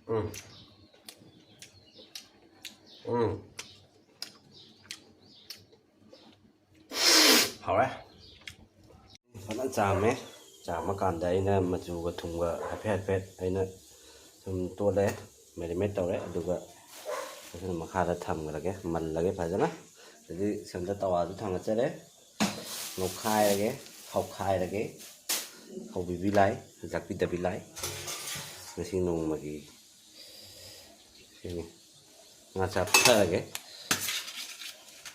음. 음. 하래. 하나 잠에 잠아 간다 아이나 마주가 퉁가 하페하페 아이나 좀 또래 매리메 떠래 아두가 그래서 마카다 탐거라게 말라게 파잖아. jadi semda tawadu thang chare nokhai rage khaukhai rage khau bi lai jakpi da bi lai ngasi nong magi sini ngacha rage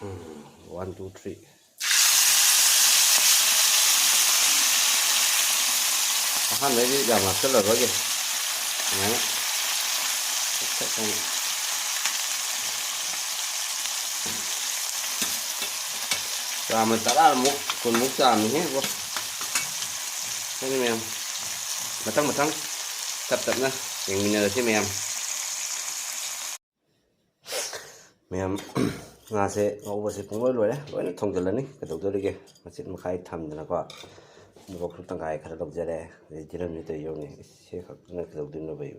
1 2 3 ahan lagi jam akal lagi mana Mà ta đã một con múc chàm như thế quá thế mềm mà thăng tập nữa mình nhờ thế mềm ngà sẽ ngầu và sẽ cũng rồi đấy nó thông từ lần ấy cái đầu tôi đi kia mà sẽ một khai thầm thì nó có một góc tăng cái khá là độc giả đấy để chỉ làm như thế yêu này sẽ khác nó cái đầu tiên nó vậy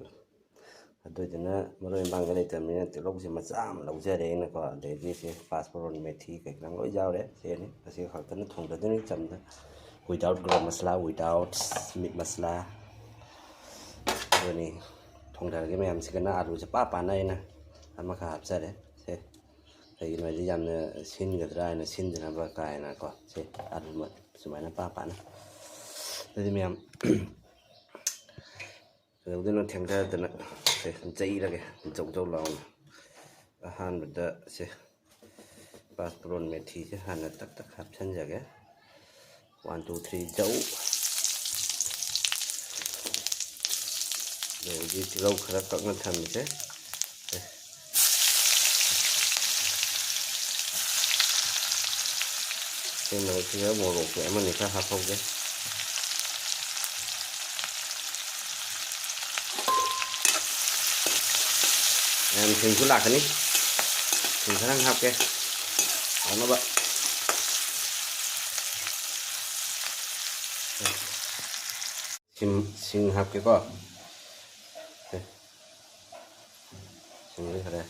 tôi thì nó mới mang cái này từ mình từ lúc mà giảm độc giả đấy nó có để đi sẽ passport này thì cái năng lỗi giao đấy sẽ này sẽ khác nó thông từ nó chậm thôi without garam masala without meat masala rồi này thông thường cái mềm sẽ cái nào rồi sẽ pa này nè ăn mà khá đấy sẽ thì nó chỉ làm xin cái này là xin thì làm vào cái này có sẽ ăn một số mấy nó pa này thì mềm đầu tiên nó thèm ra từ nó sẽ cháy ra cái trồng trâu lòng han bữa đó sẽ passport này thì sẽ han là tắc hấp chân ra cái 1 2 3 dấu rồi đi lâu khá có ngân thần chứ xem nó sẽ có một lục để mà người ta hấp không đấy em xin cứ lạc cái ní mình khả năng học kìa nó bận xin học cái co xin cái đây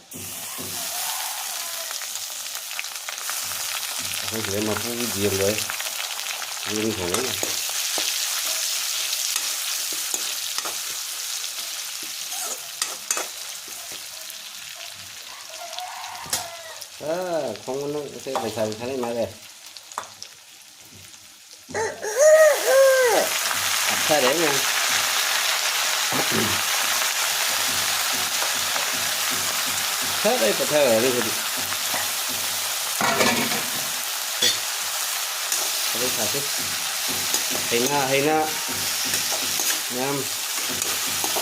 không chỉ mà phụ diêm rồi diêm không đấy không nó sẽ phải xài cái này mà đây xài đấy nha hết đây phải thay ở đây thì đây xài chứ hình na nhâm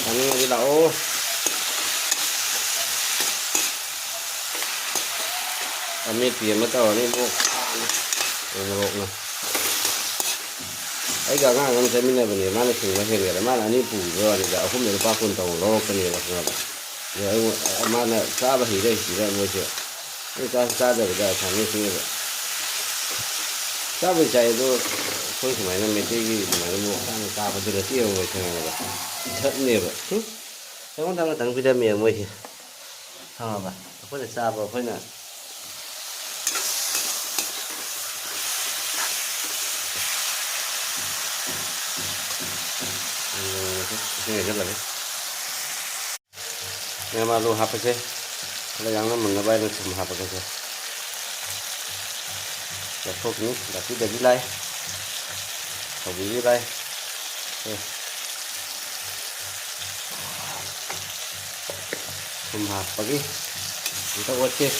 còn cái đậu ini tiền mất tàu này mua một này ấy cả ngang con xem mình này mà nó chừng mà hiện mà là ní bù rồi thì đã không được qua con tàu lo cái này là không phải rồi mà là xa vào thì đây chỉ là mua chuyện cái xa được ra thằng như thế vậy xa bên chạy tôi thôi thì mày nó mấy cái gì mà nó mua sang xa vào được tiêu rồi thằng này là thật nhiều vậy chứ không thằng nó thằng video miệng mới thì không phải phải là xa vào phải là ini aja lagi. Ini malu HP sih. Kalau yang mana bayar cuma HP saja. Laptop ini tapi dah bilai. Kau bilai. Cuma HP lagi. Kita buat sih.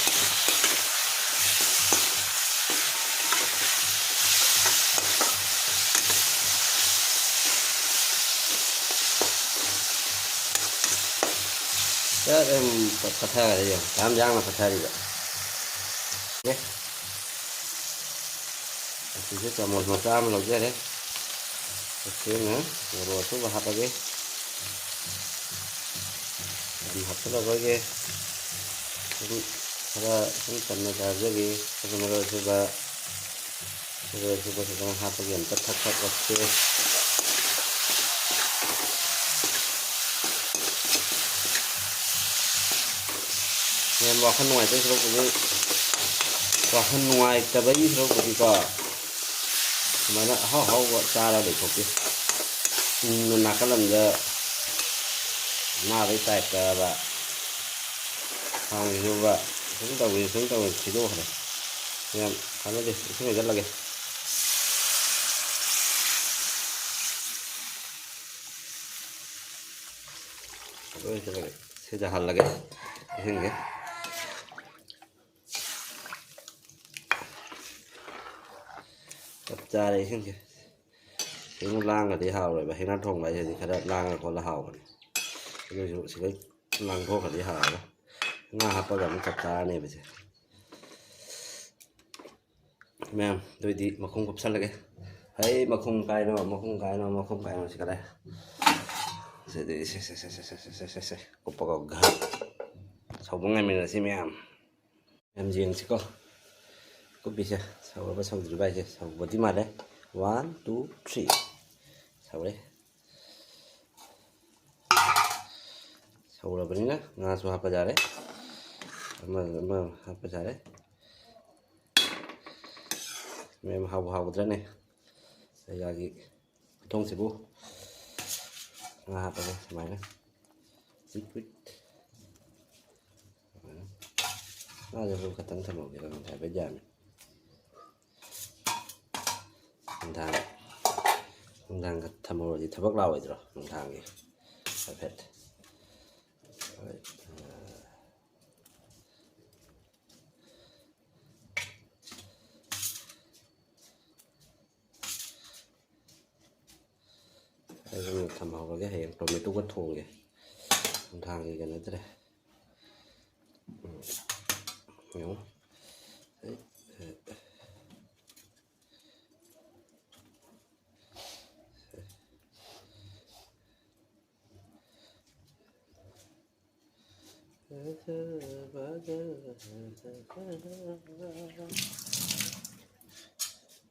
Em phát thai là gì? Tám giang là phát thai gì vậy? Nhé. Thì sẽ cho một trăm lọc ra đấy. Ok nữa, rồi số vào hạt cái. Làm hạt số là cái. Kalau kan nak lagi, kalau coba sekarang hạt cái yang tetap ok. ꯃꯌꯥꯝ ꯋꯥꯈꯜ ꯅꯨꯡꯉꯥꯏꯇꯕ ꯁꯔꯨꯛꯄꯨꯗꯤ ꯋꯥꯈꯜ ꯅꯨꯡꯉꯥꯏꯇꯕꯒꯤ ꯁꯔꯨꯛꯄꯨꯗꯤꯀꯣ ꯁꯨꯃꯥꯏꯅ ꯑꯍꯥꯎ ꯑꯍꯥꯎꯕ ꯆꯥꯔ ꯂꯩꯊꯣꯛꯄꯤ ꯅꯥꯀꯜ ꯑꯃꯗ ꯅꯥꯕꯩ ꯇꯥꯏꯞꯇꯕ ꯈꯥꯡꯁꯤꯁꯨꯕ ꯁꯨꯝ ꯇꯧꯋꯤ ꯊꯤꯗꯣꯛꯈ꯭ꯔꯦ ꯃꯌꯥꯝ ꯀꯥꯟꯅꯗꯦ ꯏꯁꯤꯡ ꯍꯩꯖꯤꯜꯂꯒꯦ ꯁꯤꯗꯍꯜꯂꯒꯦ ꯏꯁꯤꯡꯁꯦ ꯆꯞ ꯆꯥꯔꯦ ꯏꯁꯤꯡꯁꯦ ꯁꯤꯃꯨꯛ ꯂꯥꯡꯉꯗꯤ ꯍꯥꯎꯔꯣꯏꯕ ꯍꯩꯅꯥ ꯊꯣꯡꯕ ꯍꯥꯏꯁꯤꯗꯤ ꯈꯔ ꯂꯥꯡꯉ ꯈꯣꯠꯂ ꯍꯥꯎꯕꯅꯤ ꯑꯗꯨꯁꯨ ꯁꯤꯗꯩ ꯂꯥꯡꯊꯣꯛꯈ꯭ꯔꯗꯤ ꯍꯥꯎꯔꯣꯏ ꯉꯥ ꯍꯥꯞꯄꯒ ꯑꯃꯨꯛ ꯆꯞ ꯆꯥꯔꯅꯦꯕ ꯁꯦ ꯃꯌꯥꯝ ꯑꯗꯨꯏꯗꯤ ꯃꯈꯨꯝ ꯀꯨꯞꯁꯜꯂꯒꯦ ꯍꯩ ꯃꯈꯨꯝ ꯀꯥꯏꯅꯣ ꯁꯤ ꯀꯗꯥꯏ ꯁꯤꯗꯤ ꯁꯦ ꯀꯨꯞꯄꯒ ꯘꯠ ꯁꯧꯕ ꯉꯥꯏꯃꯤꯟꯅꯔꯁꯤ ꯃꯌꯥꯝ ꯌꯦꯡꯁꯤꯀꯣ ꯀꯨꯞꯄꯤꯁꯦ ꯁꯧꯔꯕ ꯁꯧꯗ꯭ꯔꯤꯕ ꯍꯥꯏꯁꯦ ꯁꯧꯕꯗꯤ ꯃꯥꯜꯂꯦ 1 2 3 ꯁꯧꯔꯦ ꯁꯧꯔꯕꯅꯤꯅ ꯉꯥꯁꯨ ꯍꯥꯞꯄ ꯌꯥꯔꯦ ꯑꯃ ꯍꯥꯞꯄ ꯌꯥꯔꯦ ꯃꯌꯥꯝ ꯍꯥꯎꯒꯗ꯭ꯔꯅꯦ ꯑꯩꯒꯤ ꯈꯨꯊꯣꯡꯁꯤꯕꯨ ꯉꯥ ꯍꯥꯞꯄꯒ ꯁꯨꯃꯥꯏꯅ ꯉꯥꯁꯦ ꯈꯛꯇꯪ ꯊꯝꯍꯧꯒꯦꯔ ꯍꯥꯏꯐꯦꯠ ꯌꯥꯝꯃꯤ ꯅꯨꯡꯗꯥꯡꯒ ꯊꯝꯍꯧꯔꯗꯤ ꯊꯕꯛ ꯂꯥꯛꯑꯣꯏꯗ꯭ꯔꯣ ꯅꯨꯡꯗꯥꯡꯒꯤ ꯍꯥꯏꯐꯦꯠ ꯑꯩ ꯊꯝꯍꯧꯔꯒꯦ ꯍꯌꯦꯡ ꯇꯣꯃꯦꯇꯣꯒ ꯊꯣꯡꯒꯦ ꯅꯨꯡꯗꯥꯡꯒꯤꯒ ꯅꯠꯇ꯭ꯔꯦ ꯌꯦꯡꯉꯨ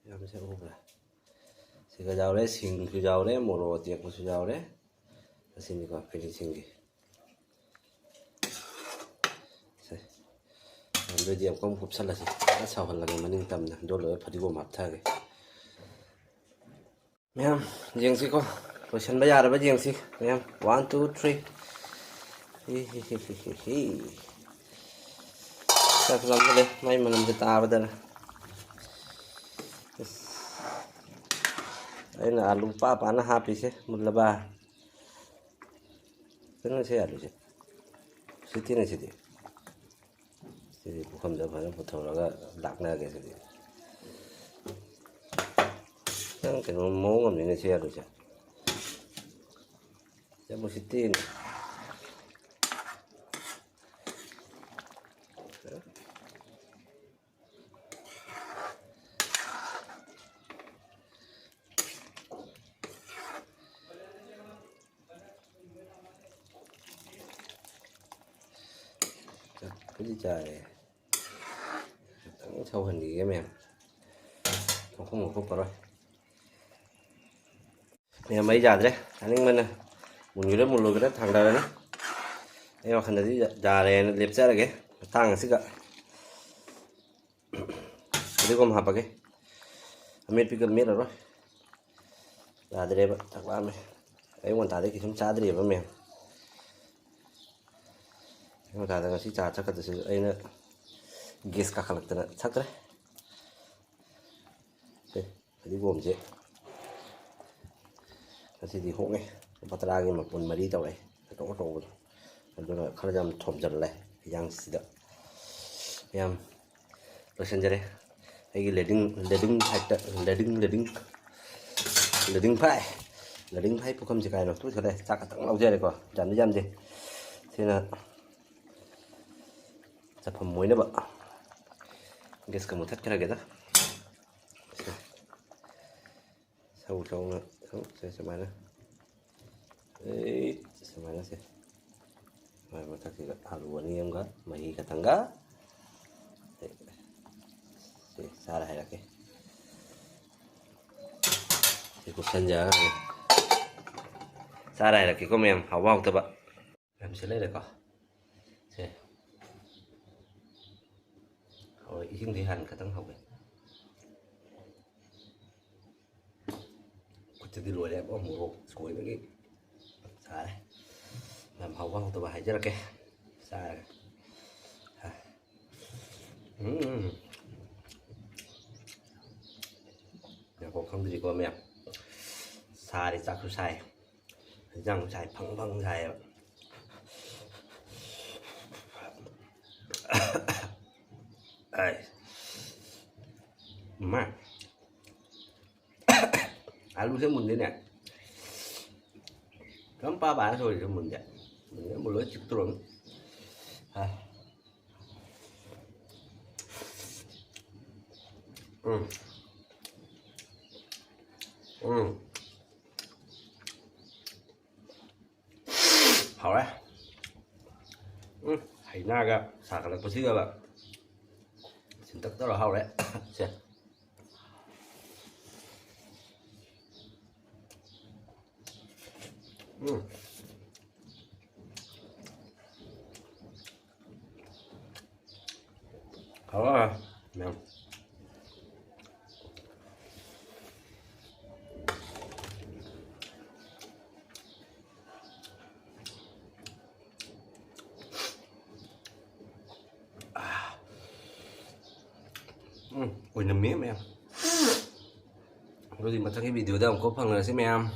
ꯌꯥꯝꯁꯦ ꯎꯕ꯭ꯔꯥ ꯁꯤꯒ ꯌꯥꯎꯔꯦ ꯁꯤꯡꯁꯨ ꯌꯥꯎꯔꯦ ꯃꯣꯔꯣꯛ ꯑꯇꯦꯛꯄꯁꯨ ꯌꯥꯎꯔꯦ ꯑꯁꯤꯅꯤꯀꯣ ꯐꯤꯅꯤꯁꯤꯡꯒꯤ ꯑꯗꯨꯗꯤ ꯑꯃꯨꯛ ꯀꯨꯞꯁꯜꯂꯁꯤ ꯁꯥꯎꯍꯜꯂꯒꯦ ꯃꯅꯤꯡ ꯇꯝꯅ ꯗꯣꯜꯂꯒ ꯐꯗꯤꯒꯣꯝ ꯍꯥꯞꯊꯒꯦ ꯃꯌꯥꯝ ꯌꯦꯡꯁꯤꯀꯣ ꯂꯣꯏꯁꯤꯟꯕ ꯌꯥꯔꯕ ꯌꯦꯡꯁꯤ ꯃꯌꯥꯝ 1 2 3 ꯆꯥꯛꯂꯝꯒꯂꯦ ꯃꯥꯏ ꯃꯅꯝꯁꯦ ꯇꯥꯕꯗꯅ ꯑꯩꯅ ꯑꯂꯨ ꯄꯥꯅ ꯍꯥꯞꯄꯤꯁꯦ ꯃꯨꯜꯂꯕ ꯀꯩꯅꯣꯁꯦ ꯑꯂꯨꯁꯦ ꯁꯤꯗꯤ ꯄꯨꯈꯝꯗ ꯐꯖꯅ ꯄꯨꯊꯣꯔꯒ ꯂꯥꯛꯅꯒꯦ ꯁꯤꯗꯤ ꯅꯪ ꯀꯩꯅꯣ ꯃꯑꯣꯡ ꯑꯃꯅꯤꯅꯦ ꯁꯤ ꯑꯂꯨꯁꯦ ꯌꯥꯝ ꯎꯁꯤꯠꯇꯦꯅꯦ ꯆꯥꯛꯄꯨꯗꯤ ꯆꯥꯔꯦ ꯈꯤꯇꯪ ꯁꯧꯍꯟꯈꯤꯒꯦ ꯃꯌꯥꯝ ꯃꯈꯨꯝꯒ ꯀꯨꯞꯄꯔꯣꯏ ꯃꯌꯥꯝ ꯃꯩ ꯌꯥꯗ꯭ꯔꯦ ꯆꯥꯅꯤꯡꯕꯅ ꯃꯨꯟꯒꯦꯔꯥ ꯃꯨꯜꯂꯣꯏꯒꯦꯔꯥ ꯊꯥꯡꯗꯔꯅꯤ ꯑꯩ ꯋꯥꯈꯜꯗꯗꯤ ꯌꯥꯔꯦꯅ ꯂꯦꯞꯆꯔꯒꯦ ꯃꯇꯥꯡ ꯑꯁꯤꯒ ꯐꯗꯤꯒꯣꯝ ꯍꯥꯞꯄꯒꯦ ꯑꯃꯦꯠꯄꯤꯒ ꯃꯦꯠꯂꯔꯣꯏ ꯌꯥꯗ꯭ꯔꯦꯕ ꯆꯥꯛ ꯂꯥꯝꯃꯦ ꯑꯌꯨꯛ ꯉꯟꯇꯥꯗꯒꯤ ꯀꯩꯁꯨꯝ ꯆꯥꯗ꯭ꯔꯤꯑꯕ ꯃꯌꯥꯝ ꯑꯌꯨꯛ ꯉꯟꯇꯥꯗ ꯉꯁꯤ ꯆꯥ ꯊꯛꯀꯗꯕꯁꯨ ꯑꯩꯅ ꯒꯦꯁ ꯀꯥꯈꯠꯂꯛꯇꯅ ꯊꯛꯇ꯭ꯔꯦ ꯐꯗꯤꯒꯣꯝꯁꯦ ꯉꯁꯤꯗꯤ ꯍꯣꯡꯉꯦ ꯂꯨꯄꯥ 10ꯒꯤ ꯃꯄꯨꯟ 4 ꯇꯧꯔꯛꯑꯦ ꯑꯆꯧꯕꯗꯣ ꯑꯗꯨꯅ ꯈꯔ ꯌꯥꯝ ꯊꯣꯝꯖꯤꯜꯂꯦ ꯍꯤꯟꯖꯥꯡꯁꯤꯗ ꯌꯥꯝ ꯂꯣꯏꯁꯤꯟꯖꯔꯦ ꯑꯩꯒꯤ ꯂꯦꯗꯤꯡ ꯐꯥꯏ ꯄꯨꯈꯝꯁꯦ ꯀꯥꯏꯅꯣ ꯇꯨꯁꯜꯂꯦ ꯆꯥꯛ ꯈꯛꯇꯪ ꯂꯧꯖꯔꯦꯀꯣ ꯌꯥꯝꯗꯦ ꯁꯤꯅ ꯆꯠꯐꯝ ꯑꯣꯏꯅꯕ ꯒꯦꯁꯀ ꯃꯨꯊꯠꯈ꯭ꯔꯒꯦꯗ ꯁꯧꯅ ꯁꯨꯃꯥꯏꯅ ꯁꯨꯃꯥꯏꯅ ꯃꯥꯏ ꯃꯊꯛꯁꯤꯗ ꯑꯂꯨ 2 ꯑꯃꯒ ꯃꯍꯤ ꯈꯛꯇꯪꯒ ꯆꯥꯔ ꯍꯥꯏꯔꯛꯀꯦ ꯁꯤ ꯀꯨꯞꯁꯟꯖꯔꯒ ꯆꯥꯔ ꯍꯥꯏꯔꯛꯀꯦꯀꯣ ꯃꯌꯥꯝ ꯍꯥꯎꯕ ꯍꯥꯎꯇꯕ ꯃꯌꯥꯝꯁꯦ ꯂꯩꯔꯦꯀꯣ ꯁꯦ rồi ý thì hành cả tăng học nàyจะดีรวยแล้วก็หมูสวยเมื่อกี้ใช่làm hậu qua tụi bà hãy cho ra kê sai nhà cũng không gì qua mẹ sai thì chắc không sai răng sai phăng phăng sai mà lu sẽ mừng đấy nè cắm ba bả rồi thì mừng vậy mình một lối chụp tuồng hảo đấy hay na gặp sạc là có gì các bạn xin tất rất là hảo đấy xem à, mèo ui nấm miếng mèo có gì mà thằng cái video đâu có phần là xem em